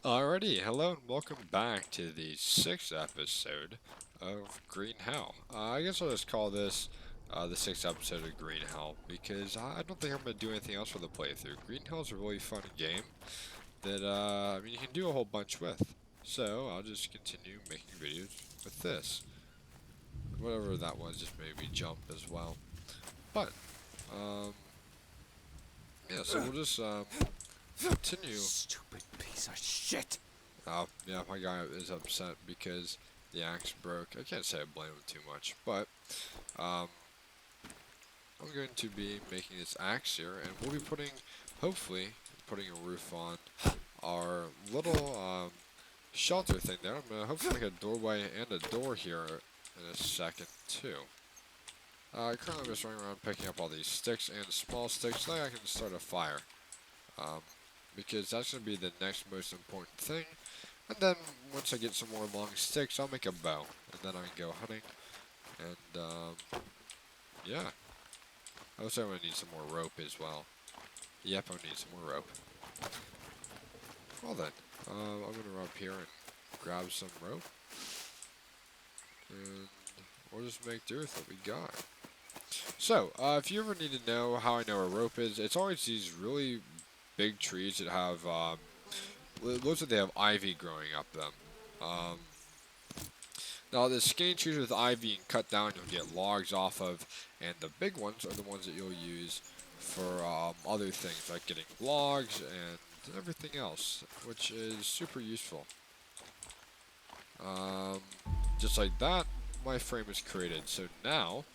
Alrighty, hello and welcome back to the sixth episode of Green Hell. I guess I'll just call this the sixth episode of Green Hell because I don't think I'm going to do anything else for the playthrough. Green Hell is a really fun game that, you can do a whole bunch with. So I'll just continue making videos with this. Whatever that was just made me jump as well. But, um, yeah, so we'll just continue. Stupid piece of shit. Oh, yeah, my guy is upset because the axe broke. I can't say I blame him too much, but um, I'm going to be making this axe here, and we'll be hopefully, putting a roof on our little shelter thing there. I'm going to hopefully make a doorway and a door here in a second, too. Currently I'm just running around picking up all these sticks and small sticks so that I can start a fire. Um, because that's going to be the next most important thing. And then, once I get some more long sticks, I'll make a bow. And then I can go hunting. And, yeah. Also, I'm going to need some more rope as well. Yep, I need some more rope. Well then, I'm going to run up here and grab some rope. And we'll just make do with what we got. So, if you ever need to know how I know where rope is, it's always these really big trees that have, it looks like they have ivy growing up them. Um, Now, the skinny trees with ivy you can cut down, you'll get logs off of, and the big ones are the ones that you'll use for other things, like getting logs and everything else, which is super useful. Um, just like that, my frame is created. So now,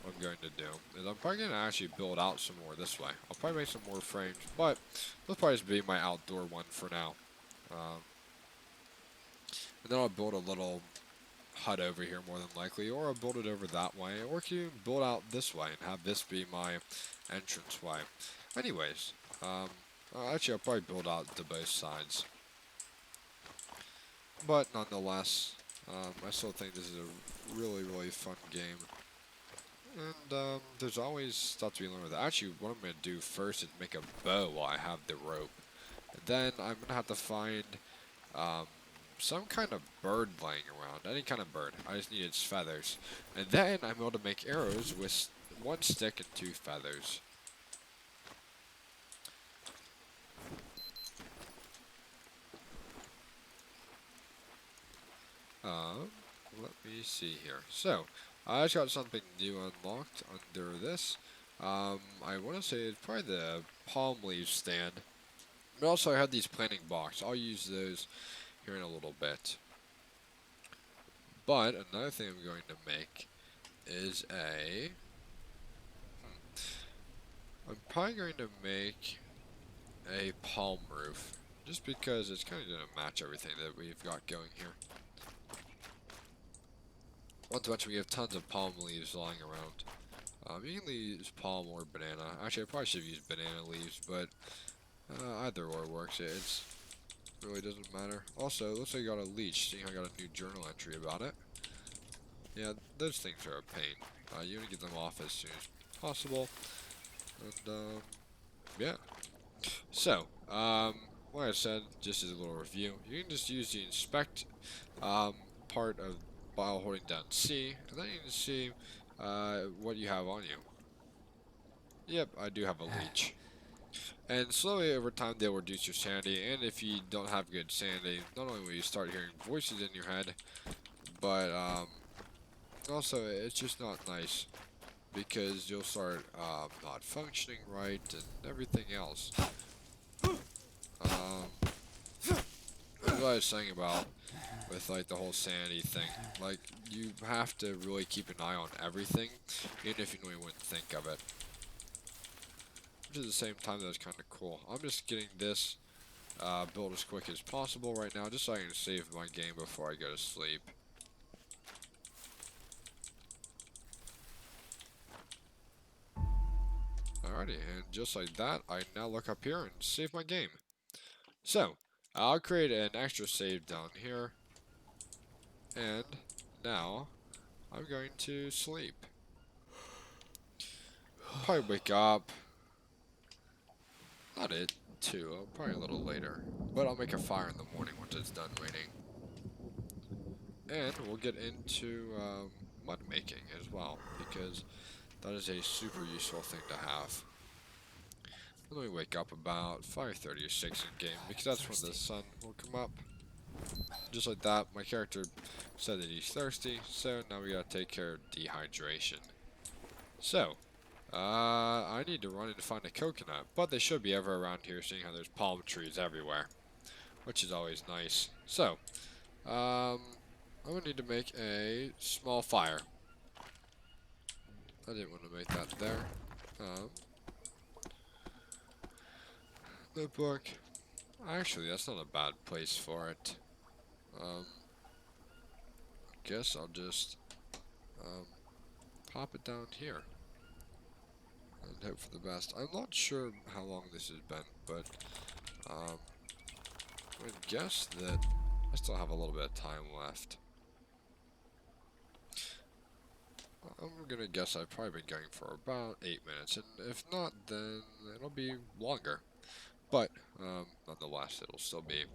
what I'm going to do is I'm probably going to actually build out some more this way. I'll probably make some more frames, but this will probably just be my outdoor one for now. Um, and then I'll build a little hut over here more than likely, or I'll build it over that way, or can you build out this way and have this be my entrance way. Anyways, actually I'll probably build out to both sides. But nonetheless, I still think this is a really, really fun game. And there's always stuff to be learned with it. Actually, what I'm going to do first is make a bow while I have the rope. And then I'm going to have to find um, some kind of bird laying around. Any kind of bird. I just need its feathers. And then I'm able to make arrows with one stick and two feathers. Um, Let me see here. So, I just got something new unlocked under this. I want to say it's probably the palm leaf stand. But also I have these planting boxes. I'll use those here in a little bit. But another thing I'm going to make is I'm probably going to make a palm roof. Just because it's kind of going to match everything that we've got going here. Not to mention we have tons of palm leaves lying around. You can use palm or banana. Actually, I probably should have used banana leaves, but either or works. It really doesn't matter. Also, it looks like I got a leech, seeing I got a new journal entry about it. Yeah, those things are a pain. You want to get them off as soon as possible. And, yeah. So, like I said, just as a little review, you can just use the inspect part of while holding down C, and then you can see what you have on you. Yep, I do have a leech. And slowly over time they'll reduce your sanity, and if you don't have good sanity, not only will you start hearing voices in your head, but also it's just not nice, because you'll start not functioning right and everything else. Um, what I was saying about with like the whole sanity thing, like you have to really keep an eye on everything, even if you normally wouldn't think of it. Which at the same time that's kind of cool. I'm just getting this built as quick as possible right now, just so I can save my game before I go to sleep. Alrighty, and just like that, I now look up here and save my game. So, I'll create an extra save down here, and now I'm going to sleep. Probably wake up. Not it. 2, probably a little later. But I'll make a fire in the morning once it's done raining. And we'll get into mud making as well, because that is a super useful thing to have. Let me wake up about 5:30 or 6 in game, because that's when the sun will come up. Just like that, my character said that he's thirsty, so now we gotta take care of dehydration. So, I need to run in to find a coconut, but they should be ever around here, seeing how there's palm trees everywhere, which is always nice. So, I'm gonna need to make a small fire. I didn't want to make that there. Notebook. Actually, that's not a bad place for it. Guess I'll just pop it down here and hope for the best. I'm not sure how long this has been, but I would guess that I still have a little bit of time left. I'm gonna guess I've probably been going for about 8 minutes, and if not, then it'll be longer. But nonetheless, it'll still be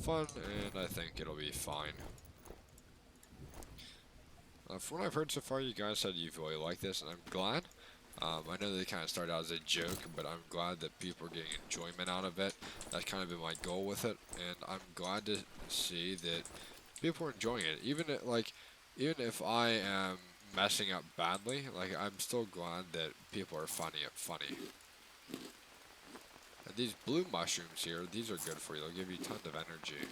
fun, and I think it'll be fine. From what I've heard so far, you guys said you've really liked this, and I'm glad. I know they kind of started out as a joke, but I'm glad that people are getting enjoyment out of it. That's kind of been my goal with it, and I'm glad to see that people are enjoying it. Even if I am messing up badly, like, I'm still glad that people are finding it funny. And these blue mushrooms here, these are good for you. They'll give you tons of energy.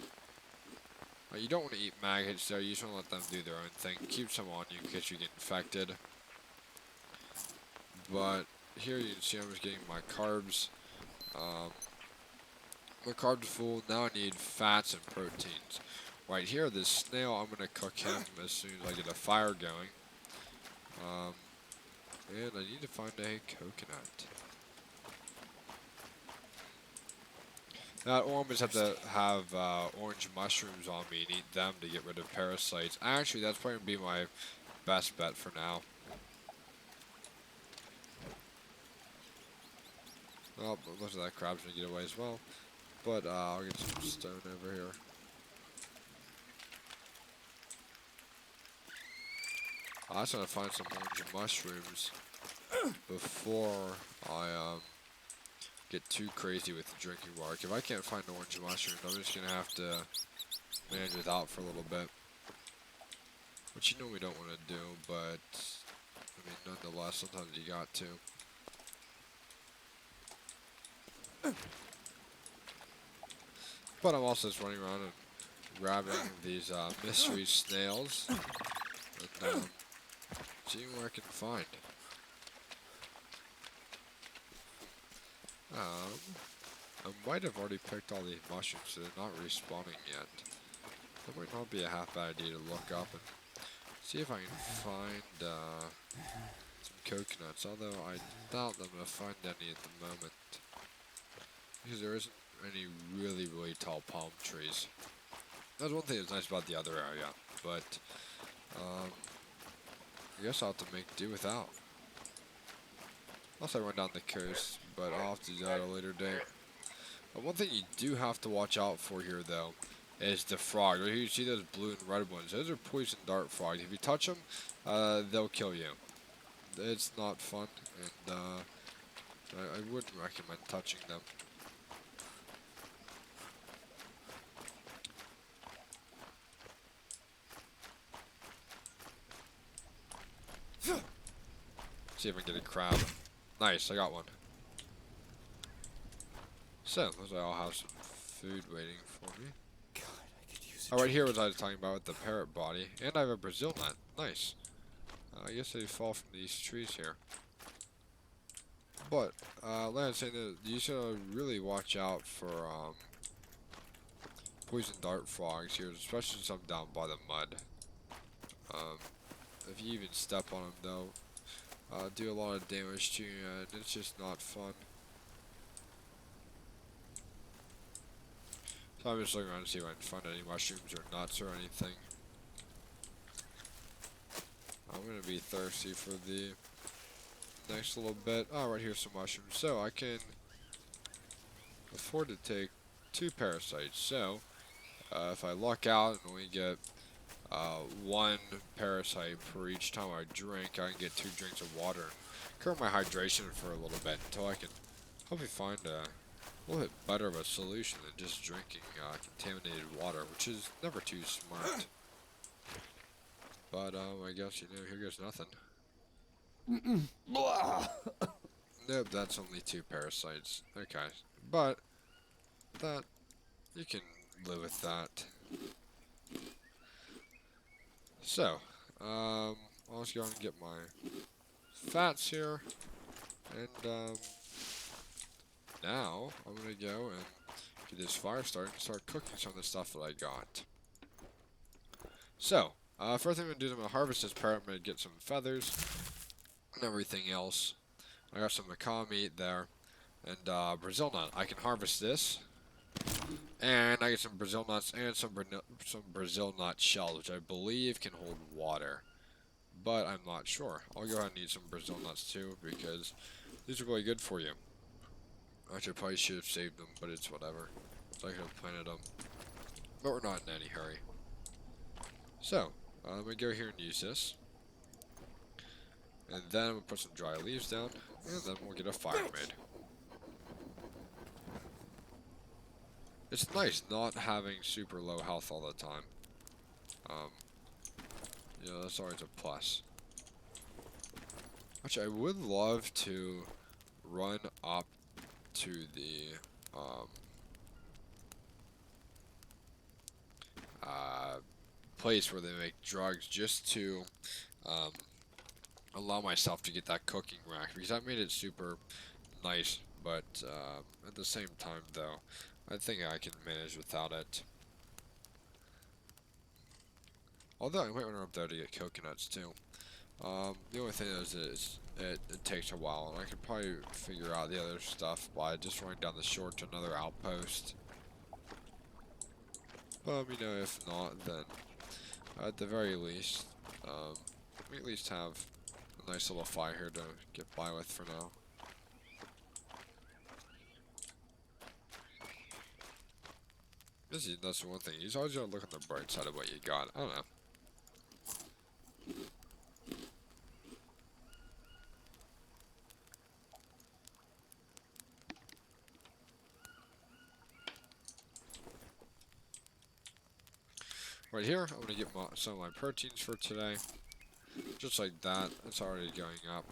You don't want to eat maggots there, you just want to let them do their own thing. Keep some on you in case you get infected. But here you can see I'm just getting my carbs. My carbs are full. Now I need fats and proteins. Right here, this snail, I'm going to cook him as soon as I get a fire going. And I need to find a coconut. Now, I always have to have orange mushrooms on me and eat them to get rid of parasites. Actually, that's probably going to be my best bet for now. Well, most of that crab's going to get away as well. But I'll get some stone over here. I just want to find some orange mushrooms before I get too crazy with the drinking water. If I can't find orange mushrooms, I'm just going to have to manage without for a little bit. Which you know we don't want to do, but I mean, nonetheless, sometimes you got to. But I'm also just running around and grabbing these mystery snails and seeing what I can find. I might have already picked all these mushrooms, so they're not respawning yet. That might not be a half bad idea to look up and see if I can find some coconuts, although I doubt I'm going to find any at the moment. Because there isn't any really, really tall palm trees. That's one thing that's nice about the other area, but I guess I'll have to make do without. Unless I run down the coast, but I'll have to do that at a later date. One thing you do have to watch out for here, though, is the frog. Right here you see those blue and red ones. Those are poison dart frogs. If you touch them, they'll kill you. It's not fun, and I wouldn't recommend touching them. See if I can get a crab. Nice, I got one. So, looks like I'll have some food waiting for me. God, I could use it. Oh, right here was I was talking about with the parrot body. And I have a Brazil nut. Nice. I guess they fall from these trees here. But, like I was saying, that you should really watch out for poison dart frogs here, especially some down by the mud. If you even step on them, they'll do a lot of damage to you, and it's just not fun. So I'm just looking around to see if I can find any mushrooms or nuts or anything. I'm gonna be thirsty for the next little bit. Oh, right here's some mushrooms. So I can afford to take 2 parasites. So, if I luck out and only get 1 parasite per each time I drink, I can get 2 drinks of water and curb my hydration for a little bit until I can hopefully find a little bit better of a solution than just drinking contaminated water, which is never too smart. But I guess, here goes nothing. Nope, that's only 2 parasites. Okay, but that, you can live with that. So, I'll just go and get my fats here, and now I'm gonna go and get this fire started and start cooking some of the stuff that I got. So, first thing I'm gonna do is I'm gonna harvest this parrot. I'm gonna get some feathers and everything else. I got some macaw meat there, and Brazil nut. I can harvest this, and I get some Brazil nuts and some Brazil nut shells, which I believe can hold water, but I'm not sure. I'll go ahead and eat some Brazil nuts too, because these are really good for you. Actually, I probably should have saved them, but it's whatever. So I could have planted them, but we're not in any hurry. So, I'm going to go here and use this. And then I'm going to put some dry leaves down, and then we'll get a fire made. It's nice not having super low health all the time. That's always a plus. Actually, I would love to run up to the place where they make drugs just to allow myself to get that cooking rack, because that made it super nice, but at the same time though, I think I can manage without it. Although I might run up there to get coconuts too. The only thing is it takes a while, and I could probably figure out the other stuff by just running down the shore to another outpost. But, if not, then at the very least, we at least have a nice little fire here to get by with for now. That's the one thing. You always gotta look on the bright side of what you got. I don't know. Right here, I'm gonna get some of my proteins for today. Just like that, it's already going up.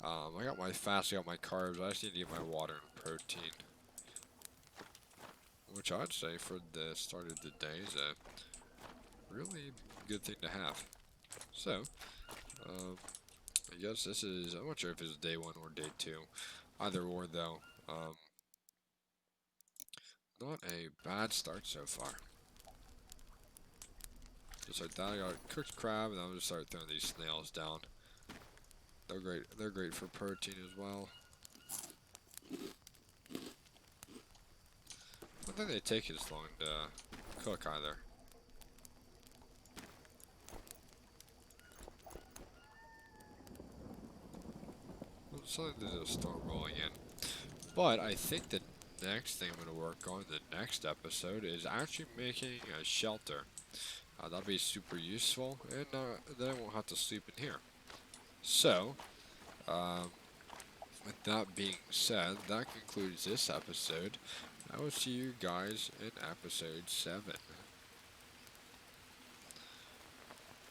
I got my fats, I got my carbs, I just need to get my water and protein. Which I'd say for the start of the day is a really good thing to have. So, I guess this is, I'm not sure if it's day 1 or day 2. Either or though, not a bad start so far. Just like that, I got cooked crab, and I'm gonna start throwing these snails down. They're great for protein as well. I don't think they take as long to cook either. Something to just start rolling in. But I think the next thing I'm going to work on in the next episode is actually making a shelter. That'll be super useful, and then I won't have to sleep in here. So, with that being said, that concludes this episode. I will see you guys in episode 7.